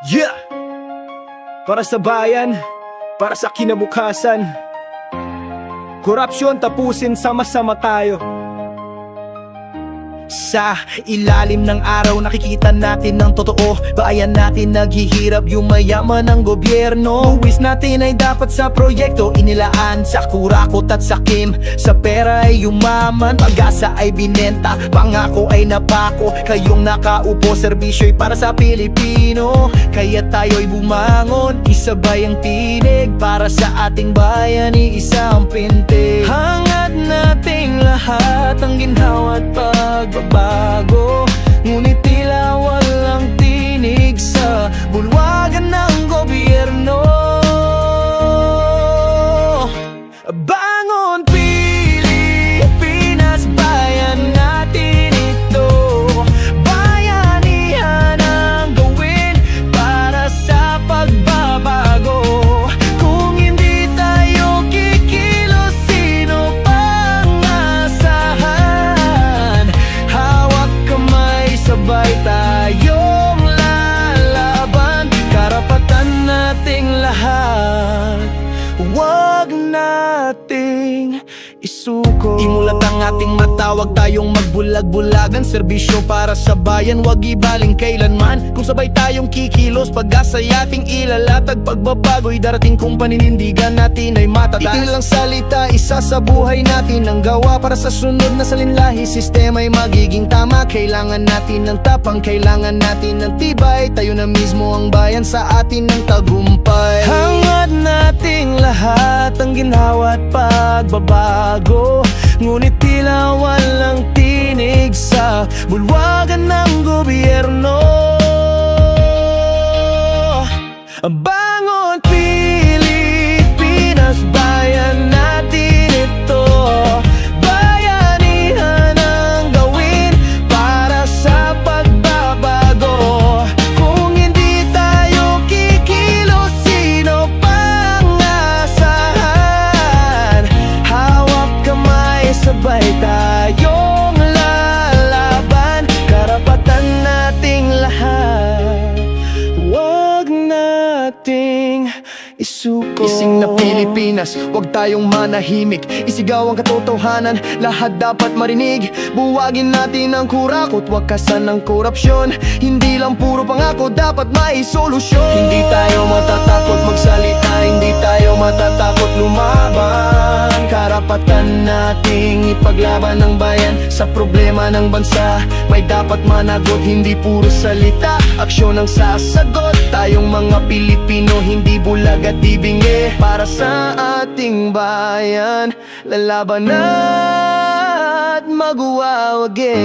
Yeah! Para sa bayan, para sa kinabukasan. Korupsyon tapusin, sama-sama tayo. Sa ilalim ng araw nakikita natin ang totoo. Bayan natin naghihirap, yung mayaman ng gobyerno. Buwis natin ay dapat sa proyekto inilaan. Sa kurakot at sakim, sa pera ay yumaman. Pag-asa ay binenta, pangako ay napako. Kayong nakaupo, serbisyo'y para sa Pilipino. Kaya tayo'y bumangon, isabay ang tinig. Para sa ating bayan, iisa ang pintig. Hangad nating lahat ang ginhawa at pagbabago. Ngunit tila walang tinig sa bulwagan ng gobyerno. Bangon Pilipinas, bayan natin ito. Bayanihan ang gawin para sa pagbabago. Kung hindi tayo kikilos, sino pang asahan? Hawak kamay, sabay tayong lalaban. Karapatan nating lahat, huwag nating isuko. Imulat ang ating mata, wag tayong magbulag-bulagan. Serbisyo para sa bayan, wag ibaling kailanman. Kung sabay tayong kikilos, pag-asa'y ating ilalatag. Pagbabago'y darating kung paninindigan natin ay matatas. Ilang salita, isa sa buhay natin ang gawa. Para sa sunod na salinlahi, sistema'y magiging tama. Kailangan natin ng tapang, kailangan natin ng tibay. Tayo na mismo ang bayan, sa atin ng tagumpay. Hangad nating lahat ang ginhawa at pagbabago. Ngunit tila walang tinig sa bulwagan ng gobyerno. Bangon Pilipinas, bayan natin ito. Bayanihan ang gawin para sa pagbabago. Kung hindi tayo kikilos, sino pang asahan? Hawak kamay, sabay tayong lalaban. Karapatan nating lahat, huwag nating isuko. Ising na Pilipinas, huwag tayong manahimik. Isigaw ang katotohanan, lahat dapat marinig. Buwagin natin ang kurakot, wakasan ng korupsyon. Hindi lang puro pangako, dapat may solusyon. Hindi tayo matatakot magsalita, hindi tayo matatakot lumaban. Karapatan nating ipaglaban ng bayan. Sa problema ng bansa, may dapat managot. Hindi puro salita, aksyon ang sasagot. Tayong mga Pilipino, hindi bulag at ibingi. Para sa ating bayan, lalaban at magwawagi.